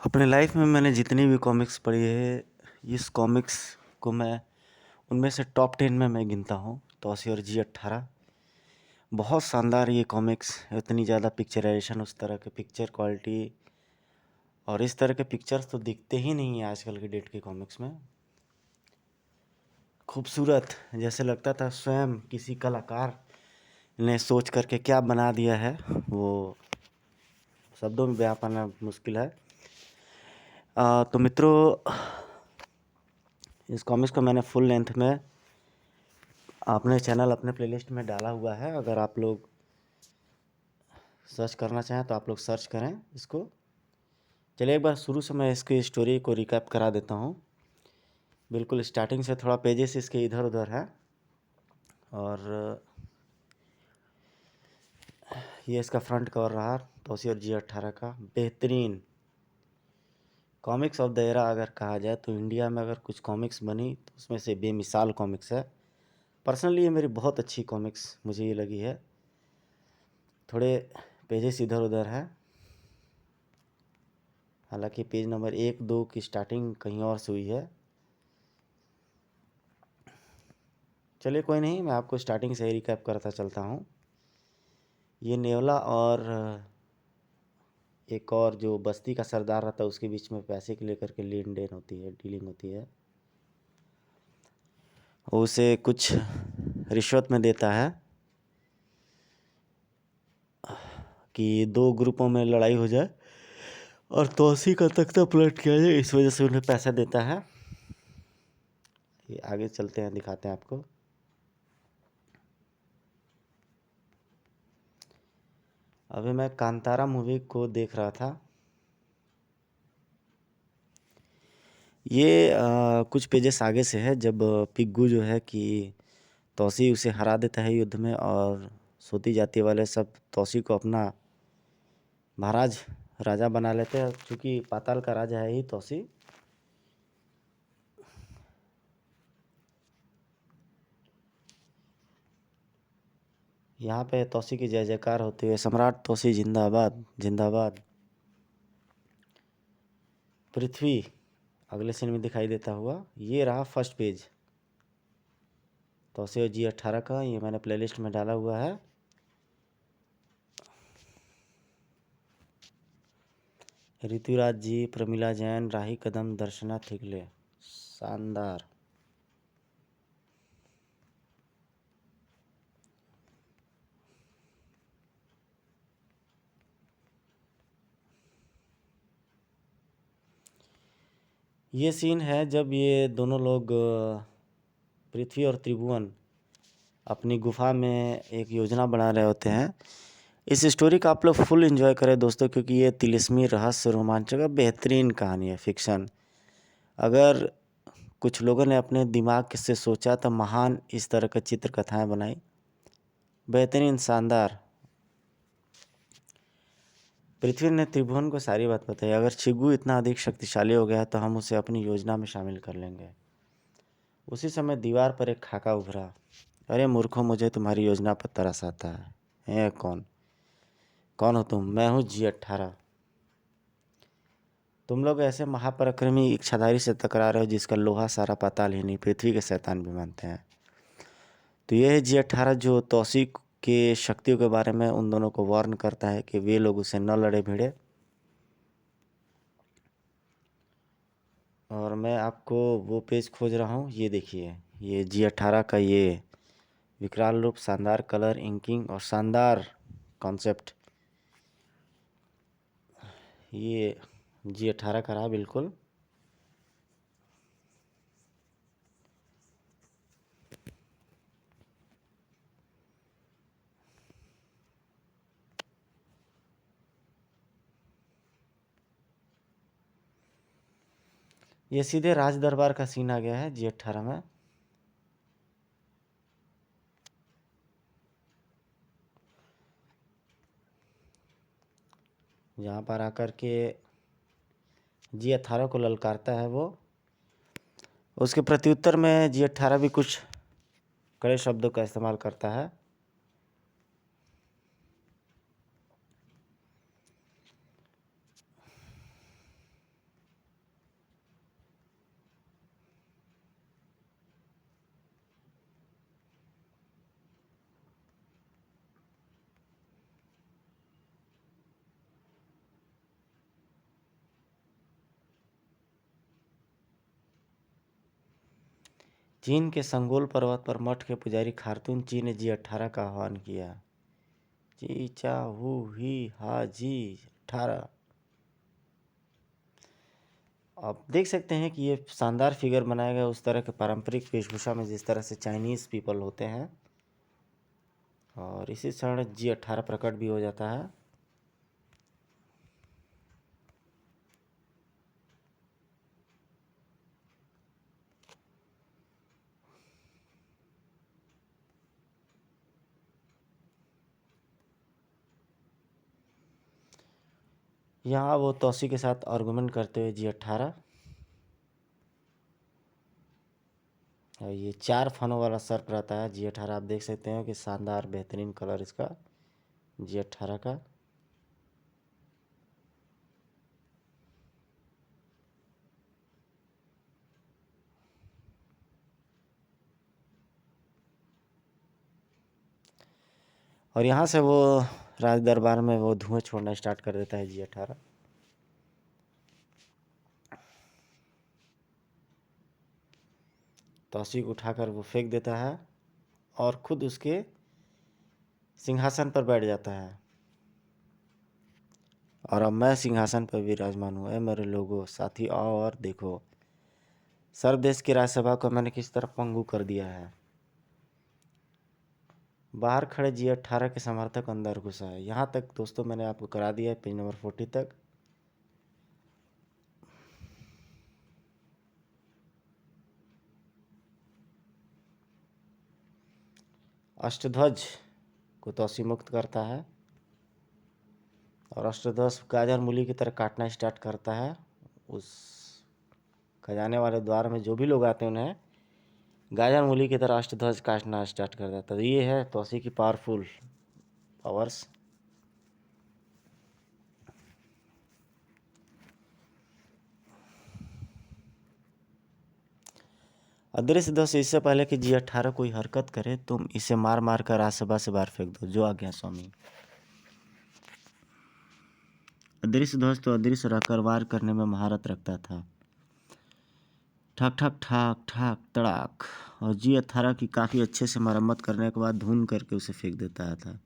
अपने लाइफ में मैंने जितनी भी कॉमिक्स पढ़ी है, इस कॉमिक्स को मैं उनमें से टॉप 10 में मैं गिनता हूँ। तौसी और G18 बहुत शानदार ये कॉमिक्स, इतनी ज़्यादा पिक्चराइजेशन, उस तरह के पिक्चर क्वालिटी और इस तरह के पिक्चर्स तो दिखते ही नहीं है आजकल की डेट के कॉमिक्स में। खूबसूरत, जैसे लगता था स्वयं किसी कलाकार ने सोच करके क्या बना दिया है, वो शब्दों में बयां पाना मुश्किल है। तो मित्रों, इस कॉमिक्स को मैंने फुल लेंथ में अपने चैनल, अपने प्लेलिस्ट में डाला हुआ है। अगर आप लोग सर्च करना चाहें तो आप लोग सर्च करें इसको। चलिए एक बार शुरू से मैं इसकी स्टोरी को रिकैप करा देता हूँ। बिल्कुल स्टार्टिंग से थोड़ा पेजेस इसके इधर उधर है और ये इसका फ्रंट कवर रहा तौसी और G18 का। बेहतरीन कॉमिक्स ऑफ द एरा अगर कहा जाए तो इंडिया में अगर कुछ कॉमिक्स बनी तो उसमें से बेमिसाल कॉमिक्स है। पर्सनली ये मेरी बहुत अच्छी कॉमिक्स मुझे ये लगी है। थोड़े पेजेस इधर उधर है, हालांकि पेज नंबर 1-2 की स्टार्टिंग कहीं और से हुई है। चलिए कोई नहीं, मैं आपको स्टार्टिंग से ही रिकैप करता चलता हूँ। ये नेवला और एक और जो बस्ती का सरदार रहता है उसके बीच में पैसे के लेकर के लेन देन होती है, डीलिंग होती है। वो उसे कुछ रिश्वत में देता है कि 2 ग्रुपों में लड़ाई हो जाए और तौसी का तख्ता पलट किया जाए, इस वजह से उन्हें पैसा देता है। ये आगे चलते हैं, दिखाते हैं आपको। अभी मैं कांतारा मूवी को देख रहा था। ये कुछ पेजेस आगे से है, जब पिग्गू जो है कि तौसी उसे हरा देता है युद्ध में और सोती जाति वाले सब तौसी को अपना महाराज राजा बना लेते हैं, क्योंकि पाताल का राजा है ही तौसी। यहाँ पे तौसी की जय जयकार होती है, सम्राट तौसी जिंदाबाद जिंदाबाद। पृथ्वी अगले सीन में दिखाई देता हुआ। ये रहा फर्स्ट पेज तौसी और G18 का, ये मैंने प्लेलिस्ट में डाला हुआ है। ऋतुराज जी, प्रमिला जैन, राही कदम, दर्शना थिगले, शानदार। ये सीन है जब ये दोनों लोग पृथ्वी और त्रिभुवन अपनी गुफा में एक योजना बना रहे होते हैं। इस स्टोरी का आप लोग फुल एंजॉय करें दोस्तों, क्योंकि ये तिलिस्मी रहस्य रोमांचक का बेहतरीन कहानी है, फिक्शन। अगर कुछ लोगों ने अपने दिमाग से सोचा तो महान इस तरह का चित्र कथाएँ बनाई, बेहतरीन, शानदार। पृथ्वी ने त्रिभुवन को सारी बात बताई। अगर छिगु इतना अधिक शक्तिशाली हो गया तो हम उसे अपनी योजना में शामिल कर लेंगे। उसी समय दीवार पर एक खाका उभरा। अरे मूर्खों, मुझे तुम्हारी योजना पर तरस आता है। कौन कौन हो तुम? मैं हूँ G18। तुम लोग ऐसे महापराक्रमी इच्छाधारी से टकरा रहे हो जिसका लोहा सारा पाताल ही नहीं, पृथ्वी के शैतान भी मानते हैं। तो ये है G18 जो तौसी के शक्तियों के बारे में उन दोनों को वार्न करता है कि वे लोग उसे न लड़े भिड़े। और मैं आपको वो पेज खोज रहा हूँ, ये देखिए, ये G18 का ये विकराल रूप, शानदार कलर इंकिंग और शानदार कॉन्सेप्ट। ये G18 का रहा बिल्कुल। ये सीधे राज दरबार का सीन आ गया है G18 में। यहाँ पर आकर के G18 को ललकारता है वो। उसके प्रत्युत्तर में G18 भी कुछ कड़े शब्दों का इस्तेमाल करता है। चीन के संगोल पर्वत पर मठ के पुजारी खार्तून ची ने G18 का आह्वान किया। ची चा हु ही हा G18। आप देख सकते हैं कि ये शानदार फिगर बनाया गया उस तरह के पारंपरिक वेशभूषा में जिस तरह से चाइनीज़ पीपल होते हैं, और इसी क्षण G18 प्रकट भी हो जाता है। यहाँ वो तौसी के साथ आर्गुमेंट करते हुए G18। और ये 4 फनों वाला सर्प रहता है G18। आप देख सकते हैं कि शानदार बेहतरीन कलर इसका G18 का। और यहाँ से वो राज दरबार में वो धुआं छोड़ना स्टार्ट कर देता है G18। तौसी को उठाकर वो फेंक देता है और खुद उसके सिंहासन पर बैठ जाता है। और अब मैं सिंहासन पर विराजमान हूँ। मेरे लोगों, साथी, आओ और देखो, सर्व देश की राज्यसभा को मैंने किस तरह पंगु कर दिया है। बाहर खड़े G18 के समर्थक अंदर घुसा है। यहाँ तक दोस्तों मैंने आपको करा दिया है पेज नंबर 40 तक। अष्टध्वज को तौसी मुक्त करता है और अष्टध्वज गाजर मूली की तरह काटना स्टार्ट करता है। उस खजाने वाले द्वार में जो भी लोग आते हैं उन्हें गाजर मूली की तरह अष्टध्वज काटना स्टार्ट कर देता है। तो ये है तौसी की पावरफुल पावर्स। अदृश्य ध्वज इससे पहले कि G18 कोई हरकत करे, तुम इसे मार मार कर राज्यसभा से बाहर फेंक दो। जो आज्ञा स्वामी। अदृश्य ध्वज तो अदृश्य रहकर वार करने में महारत रखता था। ठक ठक ठाक ठाक तड़ाक, और G18 की काफ़ी अच्छे से मरम्मत करने के बाद धुन करके उसे फेंक देता था।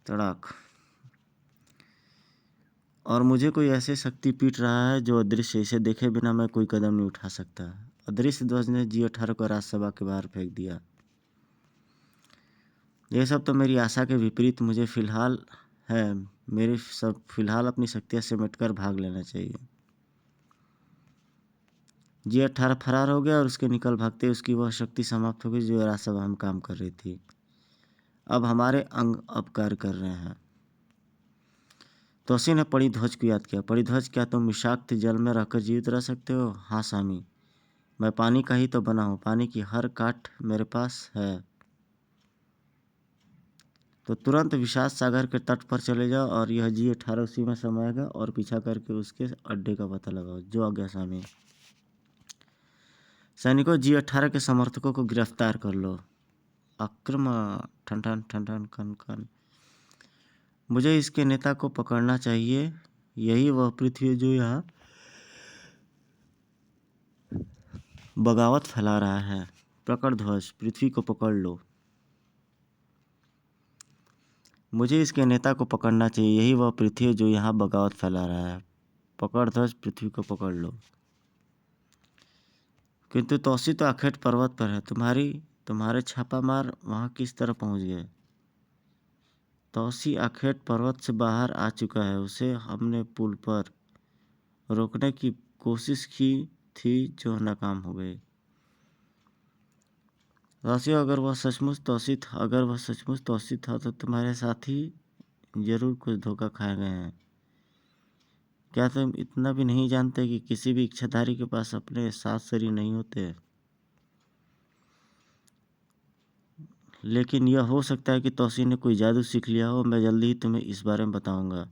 तड़ाक। और मुझे कोई ऐसे शक्ति पीट रहा है जो अदृश्य, इसे देखे बिना मैं कोई कदम नहीं उठा सकता। अदृश्य ध्वज ने G18 को राज्यसभा के बाहर फेंक दिया। ये सब तो मेरी आशा के विपरीत मुझे फिलहाल है। मेरे सब फिलहाल अपनी शक्तियाँ समेटकर भाग लेना चाहिए। G18 फरार हो गया और उसके निकल भागते उसकी वह शक्ति समाप्त हो गई जो राज्यसभा में काम कर रही थी। अब हमारे अंग अब कार्य कर रहे हैं। तौसी ने पणिध्वज को याद किया। पणिध्वज, क्या तुम विषाक्त जल में रहकर जीवित रह सकते हो? हाँ स्वामी, मैं पानी का ही तो बना हूँ। पानी की हर काट मेरे पास है। तो तुरंत विशाल सागर के तट पर चले जाओ और यह G18 उसी में समाएगा और पीछा करके उसके अड्डे का पता लगाओ। जो आज्ञा स्वामी। सैनिकों, G18 के समर्थकों को गिरफ्तार कर लो। आक्रमण। ठन ठन ठन ठन खन खन। मुझे इसके नेता को पकड़ना चाहिए। यही वह पृथ्वी है जो यहाँ बगावत फैला रहा है। प्रकट ध्वज, पृथ्वी को पकड़ लो। मुझे इसके नेता को पकड़ना चाहिए। यही वह पृथ्वी है जो यहाँ बगावत फैला रहा है। पकड़ ध्वज, पृथ्वी को पकड़ लो। किंतु तौसी तो आखेट पर्वत पर है। तुम्हारे छापामार वहाँ किस तरह पहुँच गए? तौसी आखेट पर्वत से बाहर आ चुका है। उसे हमने पुल पर रोकने की कोशिश की थी जो नाकाम हो गई। तौसी, अगर वह सचमुच तौसी था तो तुम्हारे साथी जरूर कुछ धोखा खाए गए हैं। क्या तुम इतना भी नहीं जानते कि किसी भी इच्छाधारी के पास अपने 7 शरीर नहीं होते? लेकिन यह हो सकता है कि तौसी ने कोई जादू सीख लिया हो। मैं जल्दी ही तुम्हें इस बारे में बताऊंगा।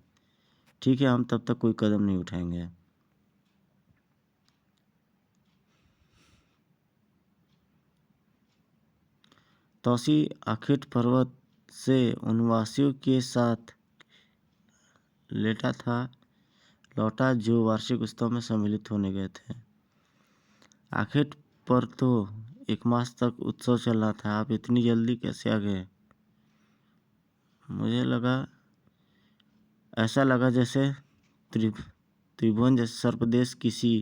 ठीक है, हम तब तक कोई कदम नहीं उठाएंगे। तौसी आखेट पर्वत से उन वासियों के साथ लौटा जो वार्षिक उत्सव में सम्मिलित होने गए थे। आखेट पर तो 1 मास तक उत्सव चल रहा था, आप इतनी जल्दी कैसे आ गए? मुझे लगा ऐसा लगा जैसे त्रिभुवन जैसे सर्पदेश किसी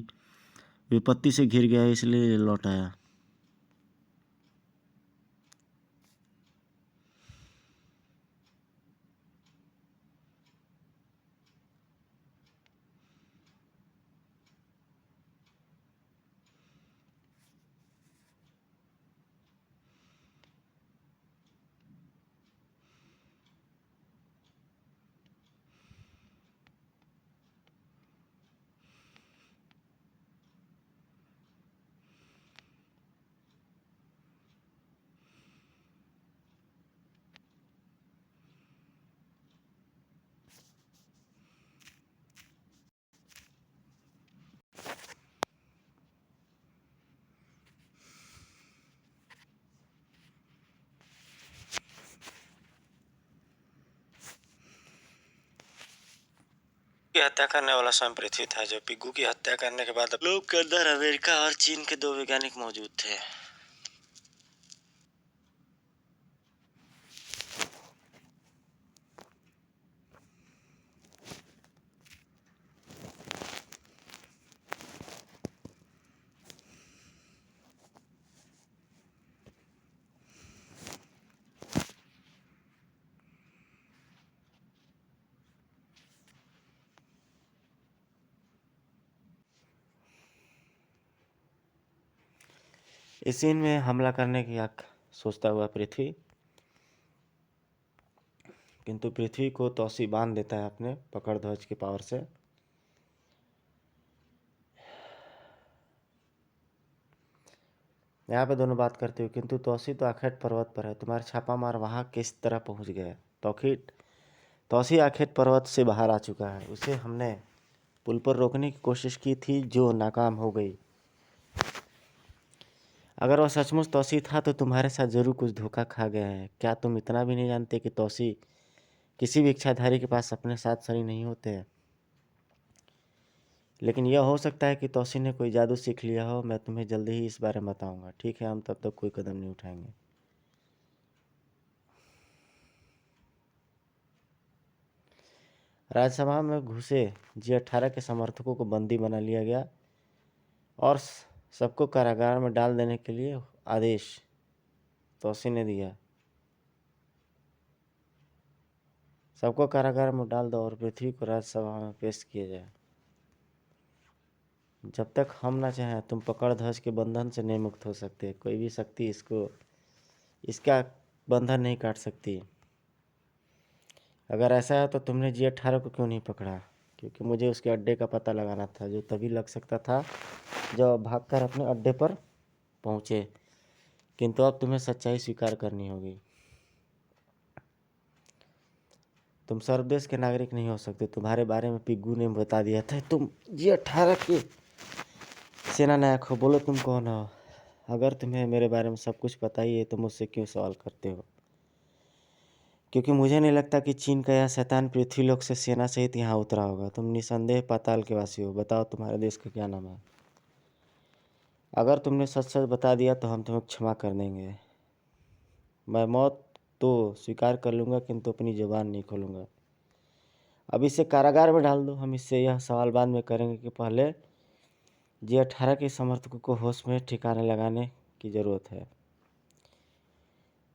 विपत्ति से घिर गया, इसलिए लौट आया। की हत्या करने वाला स्वयं पृथ्वी था, जो पिग्गू की हत्या करने के बाद लोग के अंदर अमेरिका और चीन के 2 वैज्ञानिक मौजूद थे। इस सीन में हमला करने की सोचता हुआ पृथ्वी, किंतु पृथ्वी को तौसी बांध देता है अपने पकड़ ध्वज की पावर से। यहाँ पे दोनों बात करते हुए, किंतु तौसी तो आखेट पर्वत पर है, तुम्हारे छापा मार वहाँ किस तरह पहुँच गए? तौसी आखेट पर्वत से बाहर आ चुका है, उसे हमने पुल पर रोकने की कोशिश की थी, जो नाकाम हो गई। अगर वह सचमुच तौसी था तो तुम्हारे साथ जरूर कुछ धोखा खा गया है। क्या तुम इतना भी नहीं जानते कि तौसी किसी भी इच्छाधारी के पास अपने साथ सही नहीं होते हैं? लेकिन यह हो सकता है कि तौसी ने कोई जादू सीख लिया हो। मैं तुम्हें जल्दी ही इस बारे में बताऊंगा, ठीक है? हम तब तक कोई कदम नहीं उठाएंगे। राज्यसभा में घुसे G18 के समर्थकों को बंदी बना लिया गया और सबको कारागार में डाल देने के लिए आदेश तौसी ने दिया। सबको कारागार में डाल दो और पृथ्वी को राज्यसभा में पेश किया जाए। जब तक हम ना चाहें, तुम पकड़ ध्वज के बंधन से नहीं मुक्त हो सकते। कोई भी शक्ति इसका बंधन नहीं काट सकती। अगर ऐसा है तो तुमने G18 को क्यों नहीं पकड़ा? क्योंकि मुझे उसके अड्डे का पता लगाना था, जो तभी लग सकता था जब भागकर अपने अड्डे पर पहुंचे। किंतु अब तुम्हें सच्चाई स्वीकार करनी होगी। तुम सर्वदेश के नागरिक नहीं हो सकते। तुम्हारे बारे में पिग्गू ने बता दिया था। तुम G18 के सेना नायक हो। बोलो तुम कौन हो? अगर तुम्हें मेरे बारे में सब कुछ पता ही है तो मुझसे क्यों सवाल करते हो? क्योंकि मुझे नहीं लगता कि चीन का यह शैतान पृथ्वीलोक से सेना सहित यहाँ उतरा होगा। तुम निसंदेह पाताल के वासी हो। बताओ तुम्हारे देश का क्या नाम है? अगर तुमने सच सच बता दिया तो हम तुम्हें क्षमा कर देंगे। मैं मौत तो स्वीकार कर लूँगा, किंतु अपनी जुबान नहीं खोलूँगा। अब इसे कारागार में डाल दो। हम इससे यह सवाल बाद में करेंगे कि पहले G18 के समर्थकों को होश में ठिकाने लगाने की ज़रूरत है।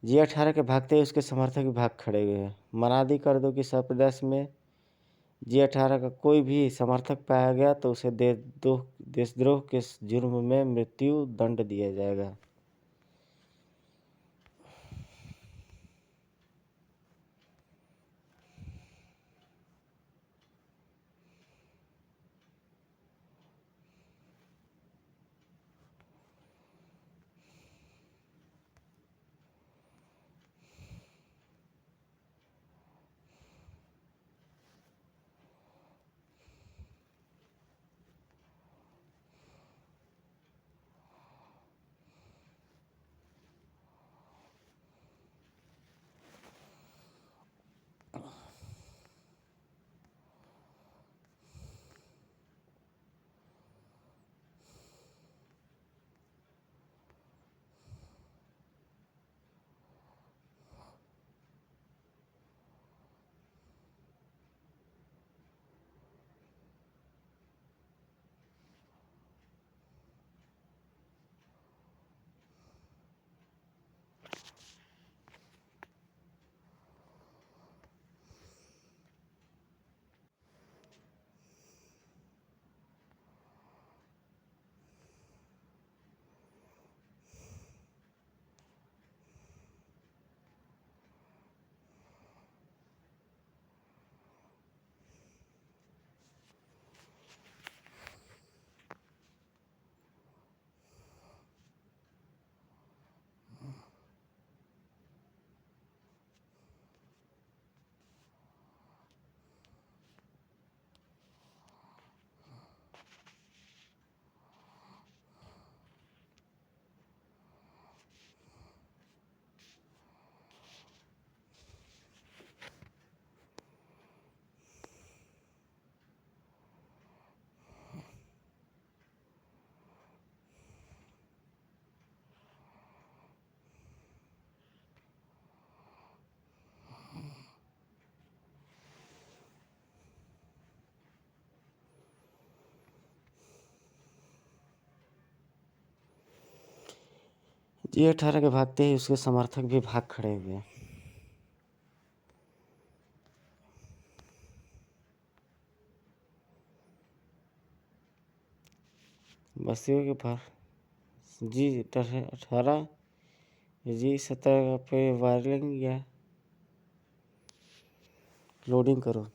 G18 के भागते ही उसके समर्थक भी भाग खड़े हुए हैं। मनादी कर दो कि सर्पदेश में G18 का कोई भी समर्थक पाया गया तो उसे देशद्रोह के जुर्म में मृत्यु दंड दिया जाएगा। G18 के भागते ही उसके समर्थक भी भाग खड़े हुए। बस्तियों के पार G18 G17 पे वायरलिंग गया। लोडिंग करो।